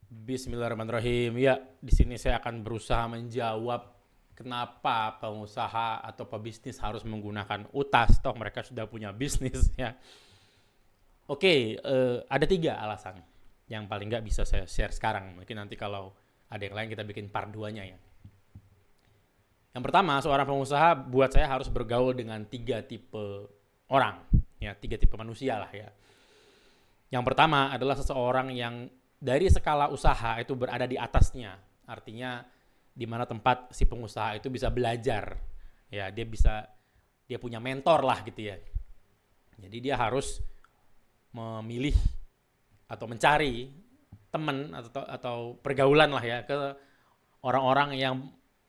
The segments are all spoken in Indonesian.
Bismillahirrahmanirrahim. Ya, di sini saya akan berusaha menjawab kenapa pengusaha atau pebisnis harus menggunakan UTAS, toh mereka sudah punya bisnis ya. Oke, ada 3 alasan yang paling nggak bisa saya share sekarang. Mungkin nanti kalau ada yang lain kita bikin part 2-nya ya. Yang pertama, seorang pengusaha buat saya harus bergaul dengan 3 tipe orang, ya 3 tipe manusia lah ya. Yang pertama adalah seseorang yang dari skala usaha itu berada di atasnya. Artinya di mana tempat si pengusaha itu bisa belajar. Ya, dia punya mentor lah gitu ya. Jadi dia harus memilih atau mencari teman atau pergaulan lah ya ke orang-orang yang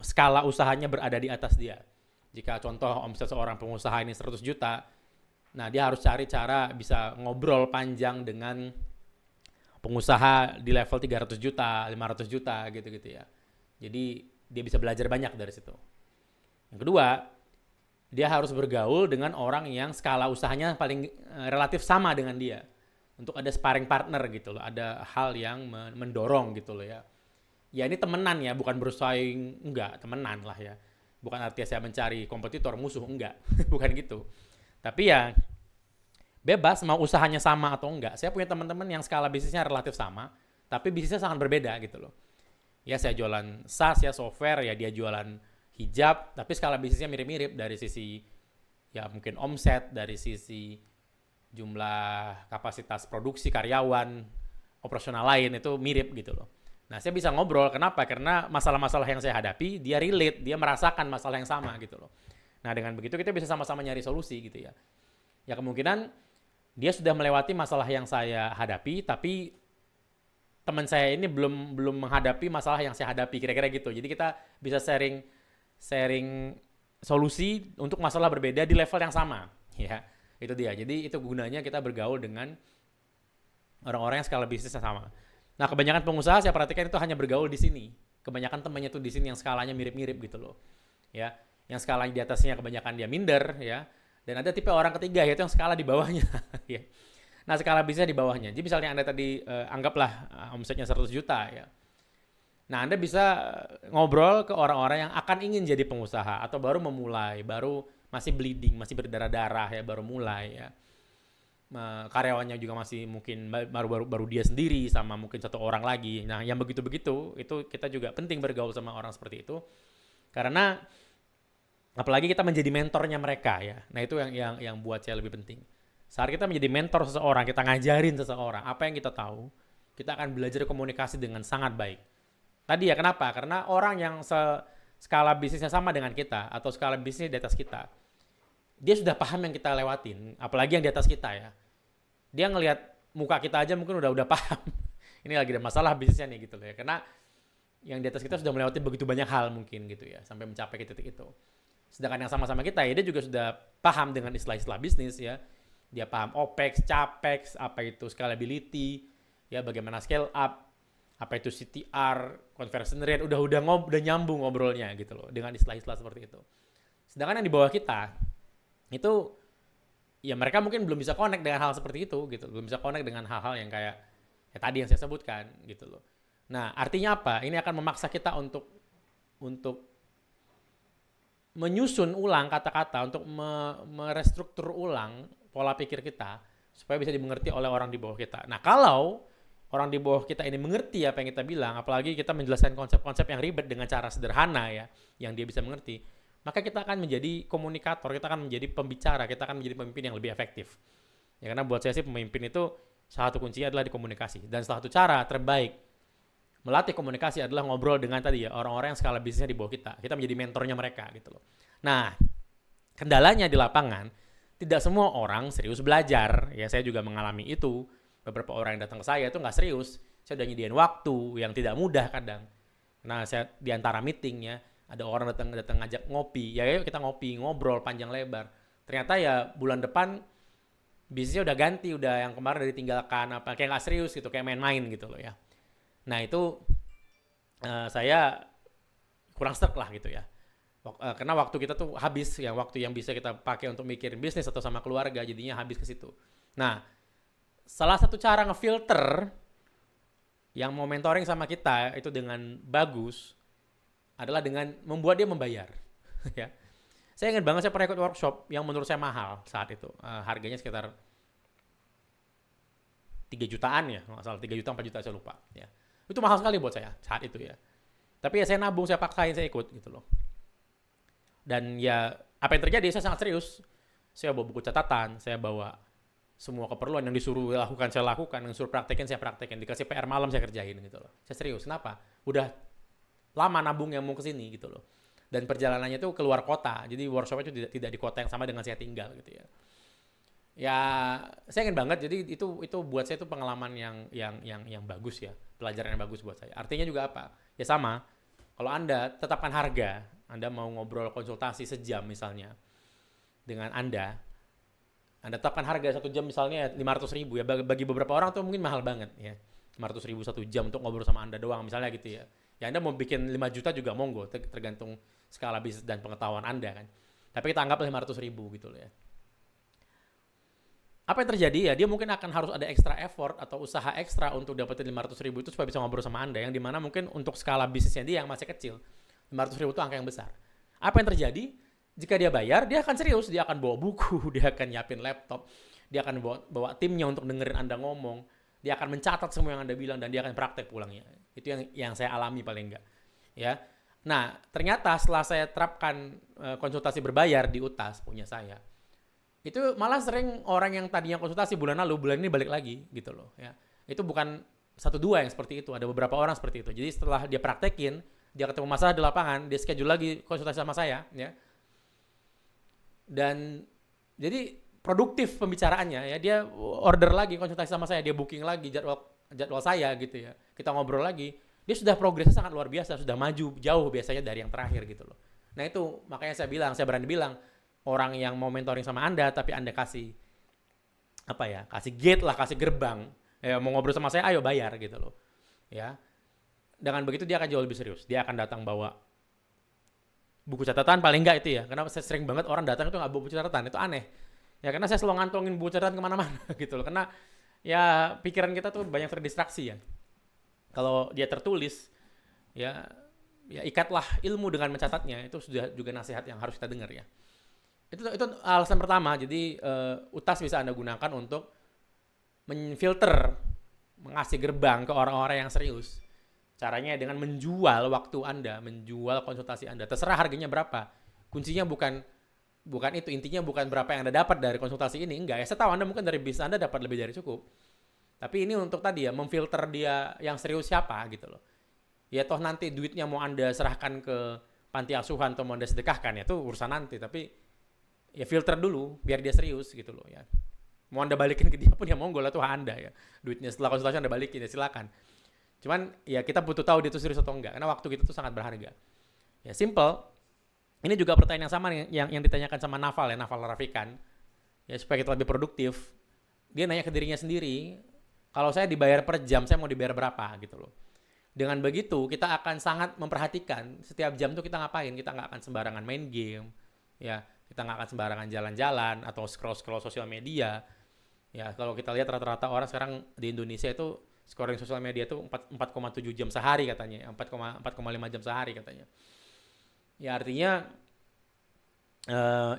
skala usahanya berada di atas dia. Jika contoh omset seorang pengusaha ini 100 juta, nah dia harus cari cara bisa ngobrol panjang dengan pengusaha di level 300 juta, 500 juta gitu-gitu ya. Jadi dia bisa belajar banyak dari situ. Yang kedua, dia harus bergaul dengan orang yang skala usahanya paling relatif sama dengan dia. Untuk ada sparring partner gitu loh, ada hal yang mendorong gitu loh ya. Ya ini temenan ya, bukan bersaing, enggak, temenan lah ya. Bukan artinya saya mencari kompetitor, musuh, enggak. Bukan gitu. Tapi ya bebas mau usahanya sama atau enggak. Saya punya teman-teman yang skala bisnisnya relatif sama, tapi bisnisnya sangat berbeda gitu loh. Ya saya jualan SaaS ya, software, ya dia jualan hijab, tapi skala bisnisnya mirip-mirip dari sisi ya mungkin omset, dari sisi jumlah kapasitas produksi karyawan, operasional lain itu mirip gitu loh. Nah saya bisa ngobrol, kenapa? Karena masalah-masalah yang saya hadapi, dia relate, dia merasakan masalah yang sama gitu loh. Nah dengan begitu kita bisa sama-sama nyari solusi gitu ya. Ya kemungkinan dia sudah melewati masalah yang saya hadapi, tapi teman saya ini belum menghadapi masalah yang saya hadapi, kira-kira gitu. Jadi kita bisa sharing solusi untuk masalah berbeda di level yang sama, ya. Itu dia. Jadi itu gunanya kita bergaul dengan orang-orang yang skala bisnisnya sama. Nah, kebanyakan pengusaha saya perhatikan itu hanya bergaul di sini. Kebanyakan temannya tuh di sini yang skalanya mirip-mirip gitu loh. Ya, yang skalanya di atasnya kebanyakan dia minder ya. Dan ada tipe orang ketiga yaitu yang skala di bawahnya ya. Nah, skala bisnisnya di bawahnya. Jadi misalnya Anda tadi anggaplah omsetnya 100 juta ya. Nah, Anda bisa ngobrol ke orang-orang yang akan ingin jadi pengusaha atau baru memulai, baru masih bleeding, masih berdarah-darah ya, baru mulai ya. Karyawannya juga masih mungkin baru dia sendiri sama mungkin 1 orang lagi. Nah, yang begitu-begitu itu kita juga penting bergaul sama orang seperti itu. Karena apalagi kita menjadi mentornya mereka ya. Nah, itu yang buat saya lebih penting. Saat kita menjadi mentor seseorang, kita ngajarin seseorang apa yang kita tahu, kita akan belajar komunikasi dengan sangat baik. Tadi ya kenapa? Karena orang yang skala bisnisnya sama dengan kita atau skala bisnis di atas kita, dia sudah paham yang kita lewatin, apalagi yang di atas kita ya. Dia ngelihat muka kita aja mungkin udah paham. Ini lagi ada masalah bisnisnya nih gitu loh ya. Karena yang di atas kita sudah melewati begitu banyak hal mungkin gitu ya sampai mencapai ke titik itu. Sedangkan yang sama-sama kita ya dia juga sudah paham dengan istilah-istilah bisnis ya. Dia paham OPEX, CAPEX, apa itu scalability, ya bagaimana scale up, apa itu CTR, conversion rate, udah nyambung ngobrolnya gitu loh dengan istilah-istilah seperti itu. Sedangkan yang di bawah kita itu ya mereka mungkin belum bisa connect dengan hal seperti itu gitu, belum bisa connect dengan hal-hal yang kayak ya tadi yang saya sebutkan gitu loh. Nah, artinya apa? Ini akan memaksa kita untuk menyusun ulang kata-kata, untuk merestruktur ulang pola pikir kita supaya bisa dimengerti oleh orang di bawah kita. Nah, kalau orang di bawah kita ini mengerti apa yang kita bilang, apalagi kita menjelaskan konsep-konsep yang ribet dengan cara sederhana ya, yang dia bisa mengerti, maka kita akan menjadi komunikator, kita akan menjadi pembicara, kita akan menjadi pemimpin yang lebih efektif. Ya karena buat saya sih pemimpin itu salah satu kuncinya adalah di komunikasi. Dan salah satu cara terbaik melatih komunikasi adalah ngobrol dengan tadi ya orang-orang yang skala bisnisnya di bawah kita. Kita menjadi mentornya mereka gitu loh. Nah, kendalanya di lapangan tidak semua orang serius belajar. Ya saya juga mengalami itu. Beberapa orang yang datang ke saya itu nggak serius. Saya udah nyediain waktu yang tidak mudah kadang. Nah, saya di antara meeting ya, ada orang datang ngajak ngopi. Ya yuk kita ngopi, ngobrol panjang lebar. Ternyata ya bulan depan bisnisnya udah ganti, udah yang kemarin udah ditinggalkan apa kayak nggak serius gitu, kayak main-main gitu loh ya. Nah, itu saya kurang stuck lah gitu ya. Karena waktu kita tuh habis, yang waktu yang bisa kita pakai untuk mikirin bisnis atau sama keluarga jadinya habis ke situ. Nah, salah satu cara ngefilter yang mau mentoring sama kita itu dengan bagus adalah dengan membuat dia membayar. Ya. Saya ingat banget saya pernah ikut workshop yang menurut saya mahal saat itu. Harganya sekitar 3 jutaan ya, nggak salah 3 juta 4 juta saya lupa. Ya. Itu mahal sekali buat saya saat itu ya. Tapi ya saya nabung, saya paksain, saya ikut gitu loh. Dan ya apa yang terjadi, saya sangat serius. Saya bawa buku catatan, saya bawa semua keperluan yang disuruh lakukan, saya lakukan, yang disuruh praktekin, saya praktekin. Dikasih PR malam, saya kerjain gitu loh. Saya serius, kenapa? Udah lama nabung yang mau kesini gitu loh. Dan perjalanannya itu keluar kota, jadi workshopnya itu tidak di kota yang sama dengan saya tinggal gitu ya. Ya, saya ingin banget. Jadi itu buat saya itu pengalaman yang bagus ya, pelajaran yang bagus buat saya. Artinya juga apa? Ya sama. Kalau Anda tetapkan harga, Anda mau ngobrol konsultasi sejam misalnya dengan Anda tetapkan harga 1 jam misalnya 500.000 ya. Bagi beberapa orang tuh mungkin mahal banget ya. 500.000 1 jam untuk ngobrol sama Anda doang misalnya gitu ya. Ya Anda mau bikin 5 juta juga monggo, tergantung skala bisnis dan pengetahuan Anda kan. Tapi kita anggap 500.000 gitu loh ya. Apa yang terjadi ya, dia mungkin akan harus ada extra effort atau usaha ekstra untuk dapetin 500.000 itu supaya bisa ngobrol sama Anda, yang dimana mungkin untuk skala bisnisnya dia yang masih kecil, 500.000 itu angka yang besar. Apa yang terjadi? Jika dia bayar, dia akan serius, dia akan bawa buku, dia akan nyiapin laptop, dia akan bawa timnya untuk dengerin Anda ngomong, dia akan mencatat semua yang Anda bilang, dan dia akan praktek pulangnya. Itu yang saya alami paling enggak. Ya. Nah, ternyata setelah saya terapkan konsultasi berbayar di UTAS punya saya, itu malah sering orang yang tadinya konsultasi bulan lalu, bulan ini balik lagi gitu loh ya. Itu bukan 1-2 yang seperti itu, ada beberapa orang seperti itu. Jadi setelah dia praktekin, dia ketemu masalah di lapangan, dia schedule lagi konsultasi sama saya ya. Dan jadi produktif pembicaraannya ya, dia order lagi konsultasi sama saya, dia booking lagi jadwal saya gitu ya. Kita ngobrol lagi, dia sudah progresnya sangat luar biasa, sudah maju jauh biasanya dari yang terakhir gitu loh. Nah itu makanya saya berani bilang, orang yang mau mentoring sama Anda tapi Anda kasih kasih gate lah, kasih gerbang, ya mau ngobrol sama saya ayo bayar gitu loh ya. Dengan begitu dia akan jauh lebih serius, dia akan datang bawa buku catatan paling enggak itu ya, karena saya sering banget orang datang itu nggak bawa buku catatan, itu aneh ya, karena saya selalu ngantongin buku catatan kemana-mana gitu loh, karena ya pikiran kita tuh banyak terdistraksi ya. Kalau dia tertulis ya ikatlah ilmu dengan mencatatnya, itu sudah juga nasihat yang harus kita dengar ya. Itu alasan pertama. Jadi UTAS bisa Anda gunakan untuk menfilter, mengasih gerbang ke orang-orang yang serius. Caranya dengan menjual waktu Anda, menjual konsultasi Anda. Terserah harganya berapa. Kuncinya bukan itu, intinya bukan berapa yang Anda dapat dari konsultasi ini. Enggak, ya saya tahu Anda mungkin dari bisnis Anda dapat lebih dari cukup. Tapi ini untuk tadi ya, memfilter dia yang serius siapa gitu loh. Ya toh nanti duitnya mau Anda serahkan ke panti asuhan atau mau Anda sedekahkan, ya itu urusan nanti. Tapi ya filter dulu biar dia serius gitu loh ya. Mau Anda balikin ke dia pun ya monggo lah, tuh Anda ya. Duitnya setelah konsultasi Anda balikin ya silakan. Cuman ya kita butuh tahu dia itu serius atau enggak, karena waktu kita tuh sangat berharga. Ya simple. Ini juga pertanyaan yang sama yang ditanyakan sama Naval Rafikan. Ya supaya kita lebih produktif. Dia nanya ke dirinya sendiri, kalau saya dibayar per jam, saya mau dibayar berapa gitu loh. Dengan begitu kita akan sangat memperhatikan setiap jam tuh kita ngapain. Kita nggak akan sembarangan main game ya. Kita nggak akan sembarangan jalan-jalan atau scroll sosial media. Ya, kalau kita lihat rata-rata orang sekarang di Indonesia itu scrolling sosial media itu 4,7 jam sehari katanya, 4,5 jam sehari katanya. Ya artinya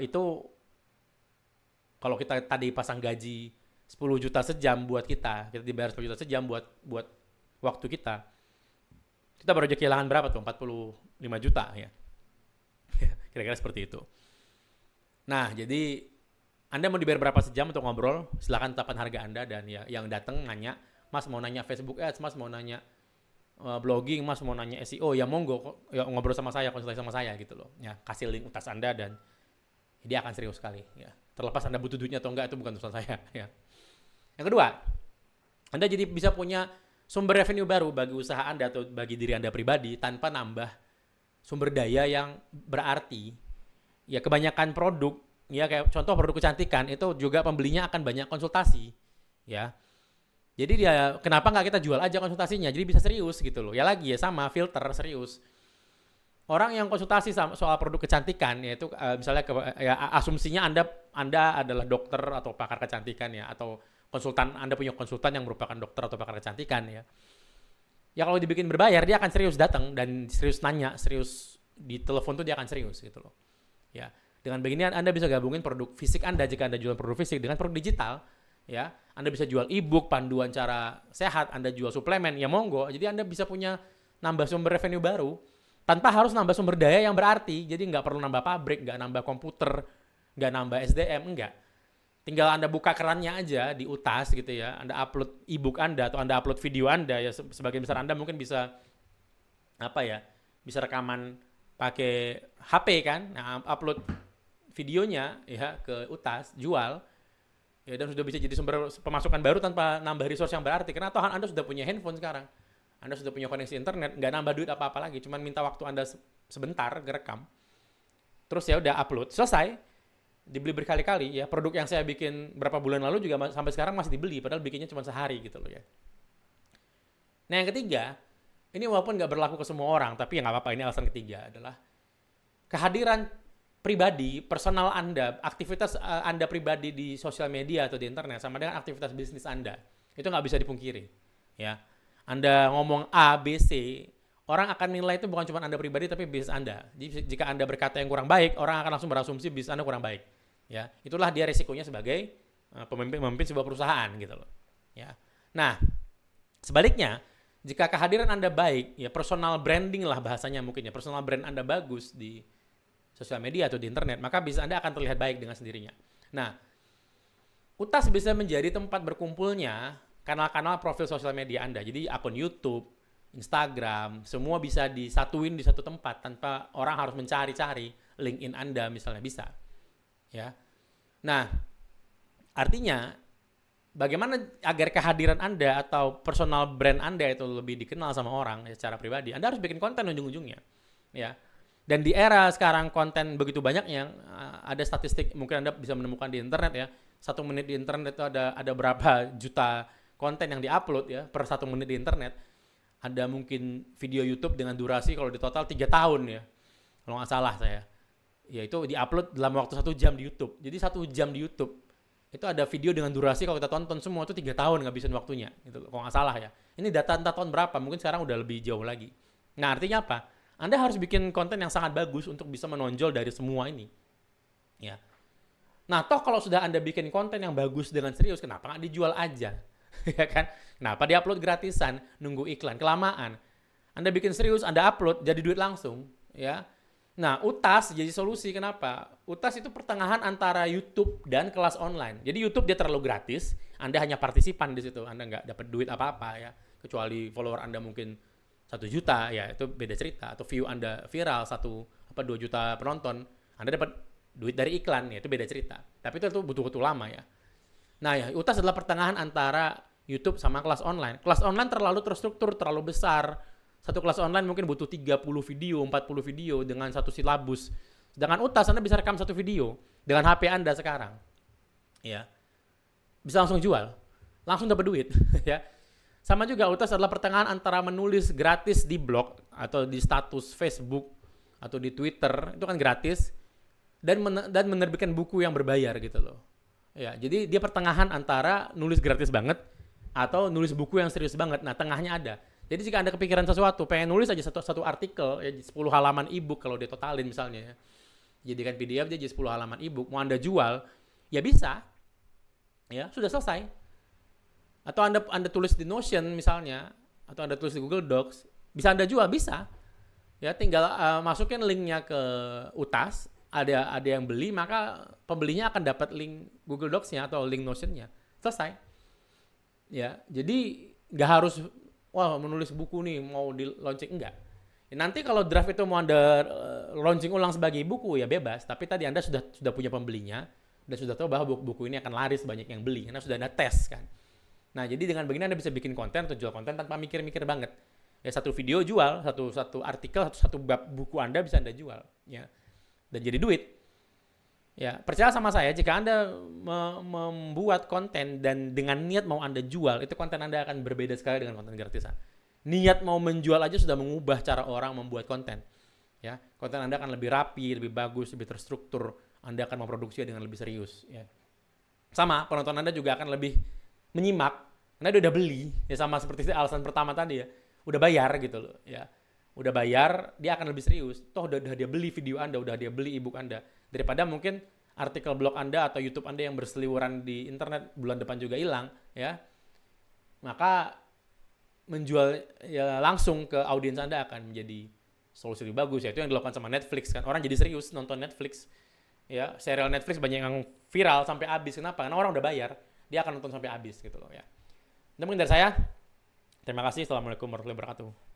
itu kalau kita tadi pasang gaji 10 juta sejam buat kita dibayar 10 juta sejam buat waktu kita baru aja kehilangan berapa tuh? 45 juta ya. Kira-kira seperti itu. Nah, jadi Anda mau dibayar berapa sejam untuk ngobrol? Silakan tetapkan harga Anda, dan ya yang datang nanya, Mas mau nanya Facebook Ads, Mas mau nanya blogging, Mas mau nanya SEO, ya monggo ya ngobrol sama saya, konsultasi sama saya gitu loh. Ya, kasih link UTAS Anda dan dia akan serius sekali ya. Terlepas Anda butuh duitnya atau enggak itu bukan urusan saya ya. Yang kedua, Anda jadi bisa punya sumber revenue baru bagi usaha Anda atau bagi diri Anda pribadi tanpa nambah sumber daya yang berarti. Ya kebanyakan produk, ya kayak contoh produk kecantikan itu juga pembelinya akan banyak konsultasi, ya. Jadi dia kenapa nggak kita jual aja konsultasinya, jadi bisa serius gitu loh. Ya lagi ya sama filter serius. Orang yang konsultasi soal produk kecantikan, yaitu misalnya asumsinya Anda adalah dokter atau pakar kecantikan ya, atau konsultan, Anda punya konsultan yang merupakan dokter atau pakar kecantikan ya. Ya kalau dibikin berbayar dia akan serius datang dan serius nanya, serius di telepon tuh dia akan serius gitu loh. Ya, dengan begini Anda bisa gabungin produk fisik Anda jika Anda jual produk fisik dengan produk digital. Ya, Anda bisa jual e-book, panduan cara sehat, Anda jual suplemen, ya monggo. Jadi Anda bisa punya nambah sumber revenue baru tanpa harus nambah sumber daya yang berarti. Jadi nggak perlu nambah pabrik, nggak nambah komputer, nggak nambah SDM, enggak. Tinggal Anda buka kerannya aja di UTAS gitu ya. Anda upload e-book Anda atau Anda upload video Anda ya, sebagian besar Anda mungkin bisa apa ya? Bisa rekaman pakai HP kan. Nah, upload videonya ya ke UTAS, jual. Ya dan sudah bisa jadi sumber pemasukan baru tanpa nambah resource yang berarti. Karena toh Anda sudah punya handphone sekarang. Anda sudah punya koneksi internet, nggak nambah duit apa-apa lagi, cuman minta waktu Anda sebentar ngerekam. Terus ya udah upload, selesai. Dibeli berkali-kali ya, produk yang saya bikin berapa bulan lalu juga sampai sekarang masih dibeli padahal bikinnya cuma sehari gitu loh ya. Nah yang ketiga, ini walaupun nggak berlaku ke semua orang tapi ya nggak apa-apa, ini alasan ketiga adalah kehadiran pribadi, personal Anda, aktivitas Anda pribadi di sosial media atau di internet sama dengan aktivitas bisnis Anda. Itu nggak bisa dipungkiri ya. Anda ngomong A, B, C, orang akan nilai itu bukan cuma Anda pribadi tapi bisnis Anda. Jadi jika Anda berkata yang kurang baik, orang akan langsung berasumsi bisnis Anda kurang baik. Ya, itulah dia resikonya sebagai pemimpin sebuah perusahaan gitu loh. Ya. Nah, sebaliknya, jika kehadiran Anda baik, ya personal branding lah bahasanya mungkin ya, personal brand Anda bagus di sosial media atau di internet, maka bisnis Anda akan terlihat baik dengan sendirinya. Nah, UTAS bisa menjadi tempat berkumpulnya kanal-kanal profil sosial media Anda. Jadi akun YouTube, Instagram, semua bisa disatuin di satu tempat tanpa orang harus mencari-cari. LinkedIn Anda misalnya bisa. Ya. Nah, artinya bagaimana agar kehadiran Anda atau personal brand Anda itu lebih dikenal sama orang ya, secara pribadi? Anda harus bikin konten ujung-ujungnya. Ya. Dan di era sekarang konten begitu banyak yang ada statistik mungkin Anda bisa menemukan di internet ya. 1 menit di internet itu ada berapa juta konten yang diupload ya per 1 menit di internet. Ada mungkin video YouTube dengan durasi kalau di total 3 tahun ya. Kalau nggak salah saya. Ya itu diupload dalam waktu 1 jam di YouTube. Jadi 1 jam di YouTube itu ada video dengan durasi kalau kita tonton semua itu 3 tahun ngabisin waktunya. Gitu, kalau nggak salah ya. Ini data entah tahun berapa. Mungkin sekarang udah lebih jauh lagi. Nah artinya apa? Anda harus bikin konten yang sangat bagus untuk bisa menonjol dari semua ini. Ya. Nah toh kalau sudah Anda bikin konten yang bagus dengan serius, kenapa nggak dijual aja? Ya kan? Kenapa diupload gratisan, nunggu iklan, kelamaan. Anda bikin serius, Anda upload, jadi duit langsung. Ya. Nah, UTAS jadi solusi. Kenapa? UTAS itu pertengahan antara YouTube dan kelas online. Jadi YouTube dia terlalu gratis, Anda hanya partisipan di situ, Anda nggak dapat duit apa-apa ya, kecuali follower Anda mungkin 1 juta, ya itu beda cerita. Atau view Anda viral 2 juta penonton, Anda dapat duit dari iklan, ya itu beda cerita. Tapi itu butuh waktu lama ya. Nah, ya UTAS adalah pertengahan antara YouTube sama kelas online. Kelas online terlalu terstruktur, terlalu besar. Satu kelas online mungkin butuh 30 video, 40 video dengan satu silabus. Sedangkan UTAS Anda bisa rekam 1 video dengan HP Anda sekarang. Ya. Bisa langsung jual. Langsung dapat duit, ya. Sama juga UTAS adalah pertengahan antara menulis gratis di blog atau di status Facebook atau di Twitter, itu kan gratis, dan menerbitkan buku yang berbayar gitu loh. Ya, jadi dia pertengahan antara nulis gratis banget atau nulis buku yang serius banget. Nah, tengahnya ada. Jadi jika Anda kepikiran sesuatu, pengen nulis aja satu artikel, ya 10 halaman e-book kalau ditotalin misalnya ya. Jadikan PDF jadi 10 halaman e-book, mau Anda jual, ya bisa. Ya, sudah selesai. Atau Anda tulis di Notion misalnya, atau Anda tulis di Google Docs, bisa Anda jual, bisa. Ya, tinggal masukin linknya ke UTAS, ada yang beli, maka pembelinya akan dapat link Google Docs-nya atau link Notion-nya. Selesai. Ya, jadi nggak harus menulis buku nih mau di launching, enggak. Ya, nanti kalau draft itu mau Anda launching ulang sebagai buku ya bebas, tapi tadi Anda sudah punya pembelinya dan sudah tahu bahwa buku ini akan laris, banyak yang beli karena sudah Anda tes kan. Nah, jadi dengan begini Anda bisa bikin konten atau jual konten tanpa mikir-mikir banget. Ya 1 video jual, satu artikel, satu bab buku Anda bisa Anda jual ya. Dan jadi duit. Ya, percaya sama saya, jika Anda membuat konten dan dengan niat mau Anda jual, itu konten Anda akan berbeda sekali dengan konten gratisan. Niat mau menjual aja sudah mengubah cara orang membuat konten. Ya, konten Anda akan lebih rapi, lebih bagus, lebih terstruktur. Anda akan memproduksi dengan lebih serius. Ya. Sama, penonton Anda juga akan lebih menyimak. Anda udah beli, ya sama seperti alasan pertama tadi ya. udah bayar gitu loh ya. Udah bayar, dia akan lebih serius. Toh udah dia beli video Anda, udah dia beli ebook Anda. Daripada mungkin artikel blog Anda atau YouTube Anda yang berseliweran di internet bulan depan juga hilang ya. Maka menjual ya langsung ke audiens Anda akan menjadi solusi lebih bagus. Ya itu yang dilakukan sama Netflix kan. Orang jadi serius nonton Netflix. Ya, serial Netflix banyak yang viral sampai habis. Kenapa? Karena orang udah bayar, dia akan nonton sampai habis gitu loh ya. Itu mungkin dari saya. Terima kasih. Assalamualaikum warahmatullahi wabarakatuh.